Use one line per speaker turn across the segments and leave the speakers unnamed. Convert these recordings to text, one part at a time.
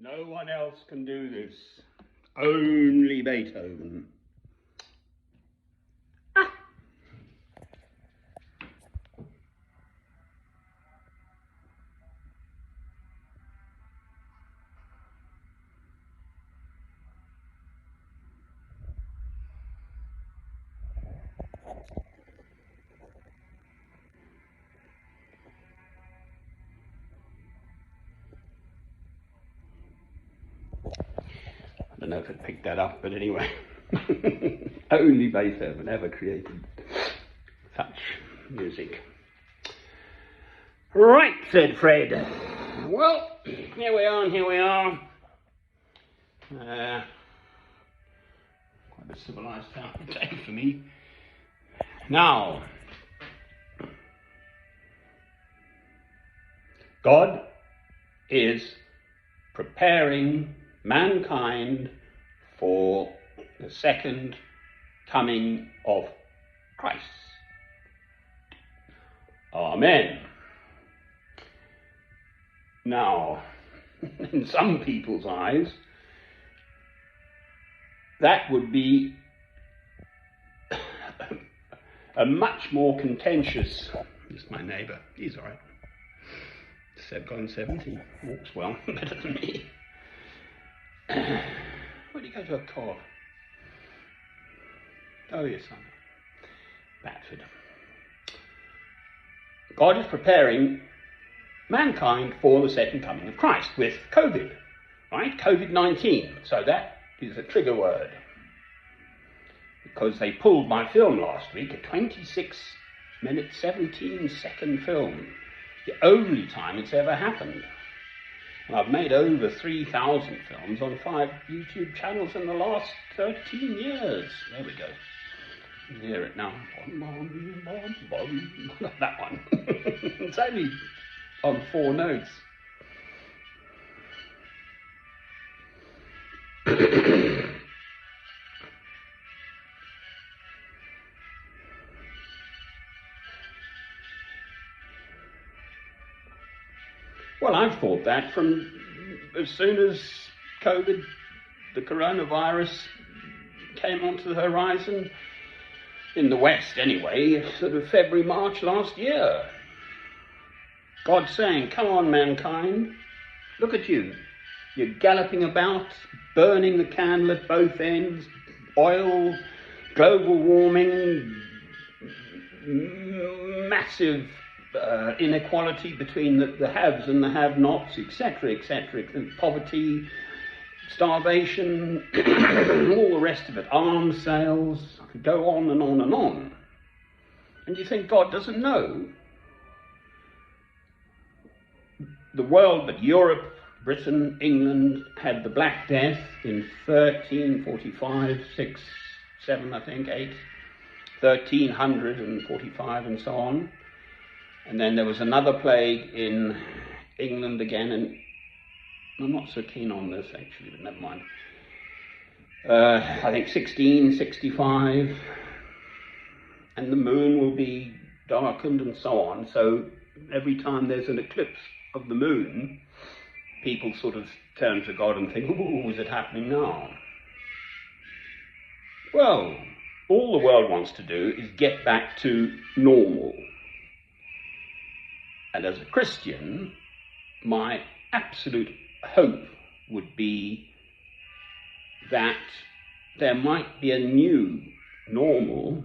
No one else can do this. Only Beethoven. I don't know if it picked that up, but anyway. Only Beethoven ever created such music. Right, said Fred. Well, here we are and here we are. Quite a civilised day for me. Now, God is preparing mankind for the second coming of Christ. Amen. Now, in some people's eyes, that would be a much more contentious. This is my neighbour. He's all right. Gone 70. Walks well, better than me. Where do you go to a car? Oh, yes, son. Batford. God is preparing mankind for the second coming of Christ with COVID, right? COVID-19. So that is a trigger word. Because they pulled my film last week, a 26-minute, 17-second film. The only time it's ever happened. And I've made over 3,000 films on 5 YouTube channels in the last 13 years. There we go. You can hear it now. That one. It's only on 4 notes. Well, I've thought that from as soon as COVID, the coronavirus, came onto the horizon, in the West anyway, sort of February, March last year. God saying, come on mankind, look at you. You're galloping about, burning the candle at both ends, oil, global warming, massive inequality between the haves and the have-nots, etc., etc., poverty, starvation, all the rest of it, arms sales, I could go on and on and on. And you think God doesn't know? The world, but Europe, Britain, England, had the Black Death in 1345, 6, 7, I think, 8, 1345 and so on. And then there was another plague in England again, and I'm not so keen on this actually, but never mind. I think 1665, and the moon will be darkened and so on. So every time there's an eclipse of the moon, people sort of turn to God and think, oh, is it happening now? Well, all the world wants to do is get back to normal. And as a Christian, my absolute hope would be that there might be a new normal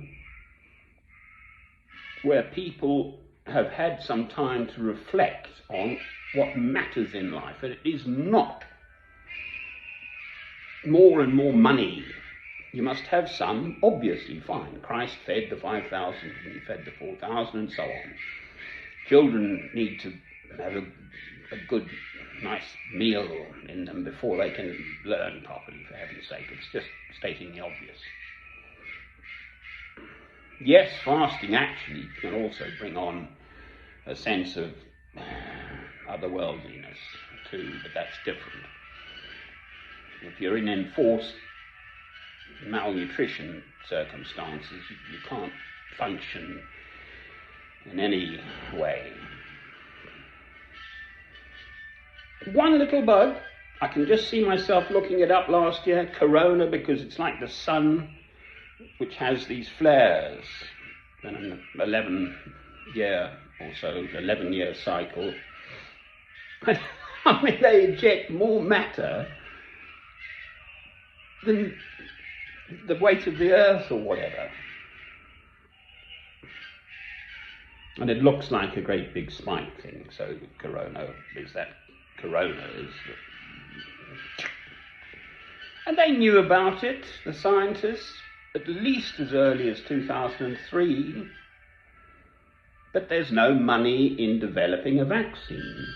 where people have had some time to reflect on what matters in life. And it is not more and more money. You must have some, obviously, fine. Christ fed the 5,000 and he fed the 4,000 and so on. Children need to have a good, nice meal in them before they can learn properly, for heaven's sake. It's just stating the obvious. Yes, fasting actually can also bring on a sense of otherworldliness too, but that's different. If you're in enforced malnutrition circumstances, you can't function in any way. One little bug I can just see myself looking it up last year, corona, because it's like the sun, which has these flares, and an 11-year cycle. I mean, they eject more matter than the weight of the earth or whatever. And it looks like a great big spike thing, so corona is that corona is. And they knew about it, the scientists, at least as early as 2003, but there's no money in developing a vaccine.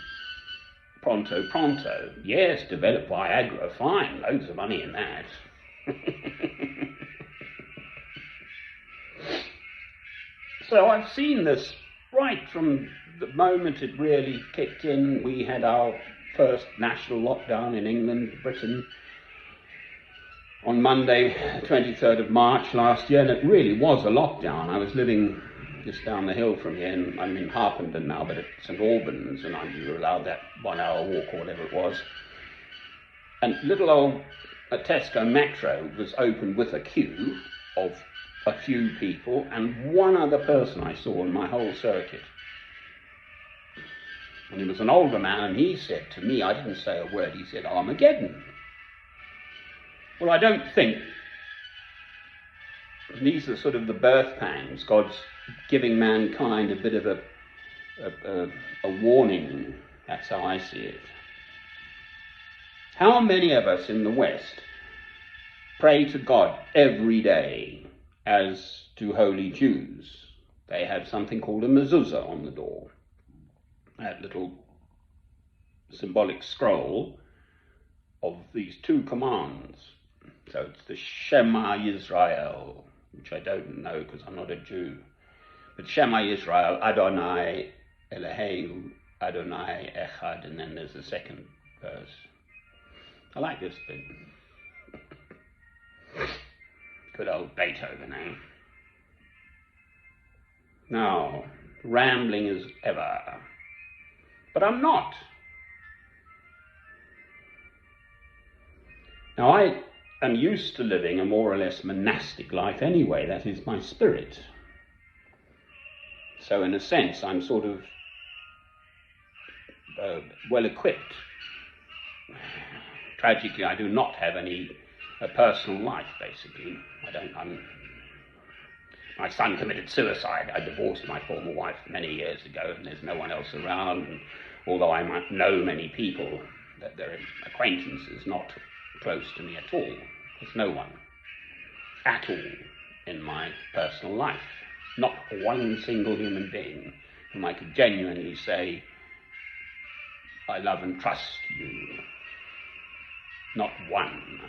Pronto, pronto. Yes, develop Viagra, fine, loads of money in that. So I've seen this right from the moment it really kicked in. We had our first national lockdown in England, Britain, on Monday, 23rd of March last year, and it really was a lockdown. I was living just down the hill from here, and I'm in Harpenden now, but at St Albans, and you were allowed that 1 hour walk or whatever it was. And little old Tesco Metro was open with a queue of a few people and one other person I saw in my whole circuit. And he was an older man, and he said to me, I didn't say a word, he said, Armageddon. Well, I don't think these are sort of the birth pangs, God's giving mankind a bit of a warning. That's how I see it. How many of us in the West pray to God every day, as do holy Jews? They have something called a mezuzah on the door, that little symbolic scroll of these two commands. So it's the Shema Yisrael, which I don't know because I'm not a Jew. But Shema Yisrael, Adonai Eloheinu, Adonai Echad, and then there's the second verse. I like this bit. Good old Beethoven, eh? Now, rambling as ever. But I'm not. Now, I am used to living a more or less monastic life anyway. That is my spirit. So in a sense, I'm sort of well equipped. Tragically, I do not have any personal life, basically. My son committed suicide. I divorced my former wife many years ago, and there's no one else around. And although I might know many people, that they're acquaintances, not close to me at all. There's no one at all in my personal life. Not one single human being whom I could genuinely say, I love and trust you. Not one.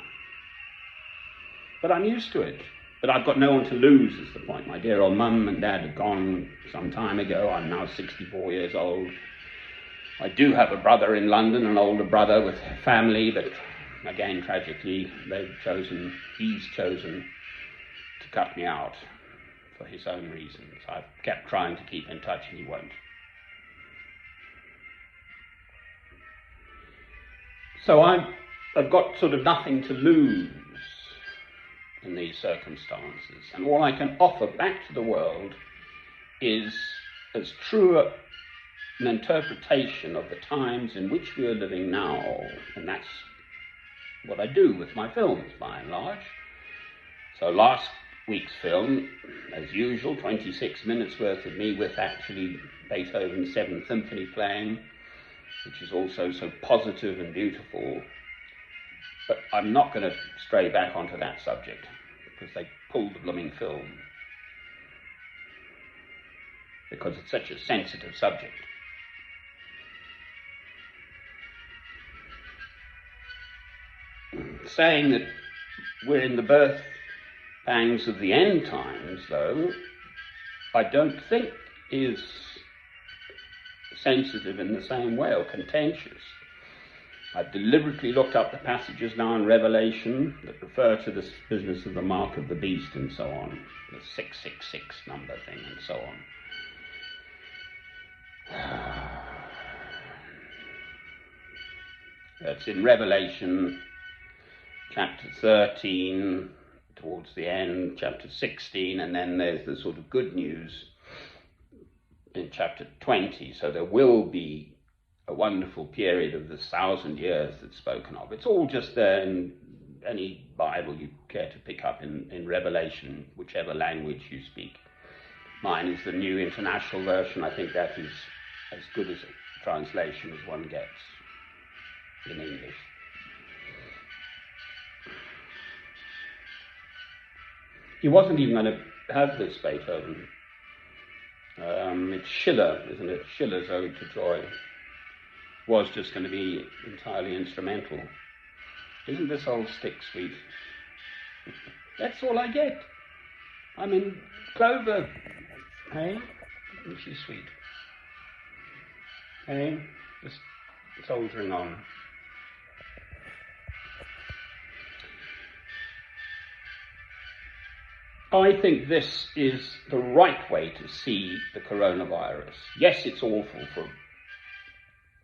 But I'm used to it. But I've got no one to lose, is the point. My dear old mum and dad are gone some time ago. I'm now 64 years old. I do have a brother in London, an older brother with family, but again, tragically, he's chosen to cut me out for his own reasons. I've kept trying to keep in touch, and he won't. So I've got sort of nothing to lose in these circumstances, and all I can offer back to the world is as true an interpretation of the times in which we are living now, and that's what I do with my films by and large. So last week's film, as usual, 26 minutes worth of me with actually Beethoven's 7th Symphony playing, which is also so positive and beautiful. But I'm not going to stray back onto that subject, because they pulled the blooming film. Because it's such a sensitive subject. Saying that we're in the birth pangs of the end times, though, I don't think is sensitive in the same way, or contentious. I've deliberately looked up the passages now in Revelation that refer to this business of the mark of the beast and so on, the 666 number thing and so on. That's in Revelation chapter 13, towards the end, chapter 16, and then there's the sort of good news in chapter 20. So there will be a wonderful period of the 1,000 years that's spoken of. It's all just there in any Bible you care to pick up in Revelation, whichever language you speak. Mine is the New International Version. I think that is as good as a translation as one gets in English. He wasn't even going to have this Beethoven. It's Schiller, isn't it? Schiller's Ode to Joy was just going to be entirely instrumental. Isn't this old stick sweet? That's all I get. I mean, Clover, hey? Isn't she sweet? Hey? Just soldiering on. I think this is the right way to see the coronavirus. Yes, it's awful for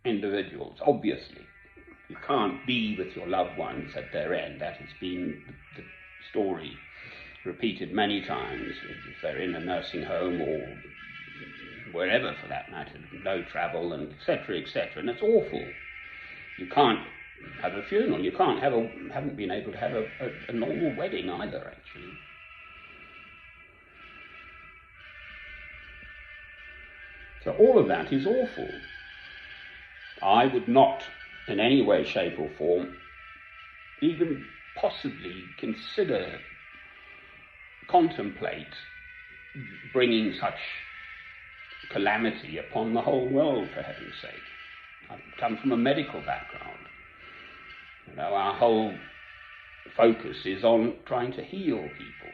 individuals, obviously. You can't be with your loved ones at their end. That has been the story repeated many times. If they're in a nursing home or wherever for that matter, no travel and etc., etc. And it's awful. You can't have a funeral. You haven't been able to have a normal wedding either, actually. So all of that is awful. I would not, in any way, shape or form, even possibly contemplate bringing such calamity upon the whole world, for heaven's sake. I've come from a medical background. Our whole focus is on trying to heal people.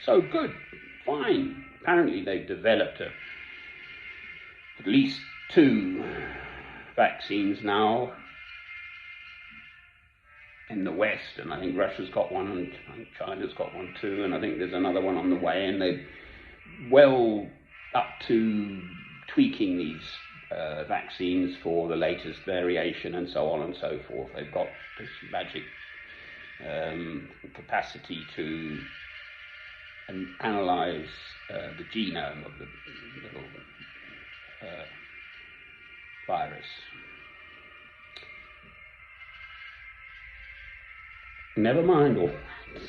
So good, fine. Apparently they've developed at least 2 vaccines now in the West, and I think Russia's got one, and I think China's got one too, and I think there's another one on the way, and they're well up to tweaking these vaccines for the latest variation and so on and so forth. They've got this magic capacity to analyze the genome of the little virus. Never mind all that.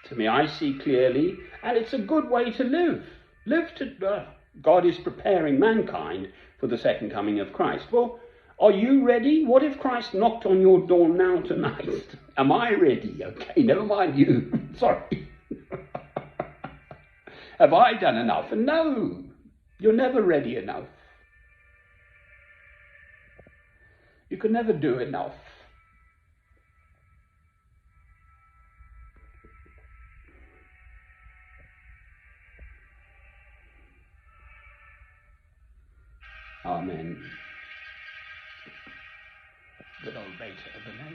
To me, I see clearly, and it's a good way to live. God is preparing mankind for the second coming of Christ. Well, are you ready? What if Christ knocked on your door now tonight? Am I ready? Okay, never mind you. Sorry. Have I done enough? And no, you're never ready enough. You can never do enough. Amen. Good old Beethoven, eh?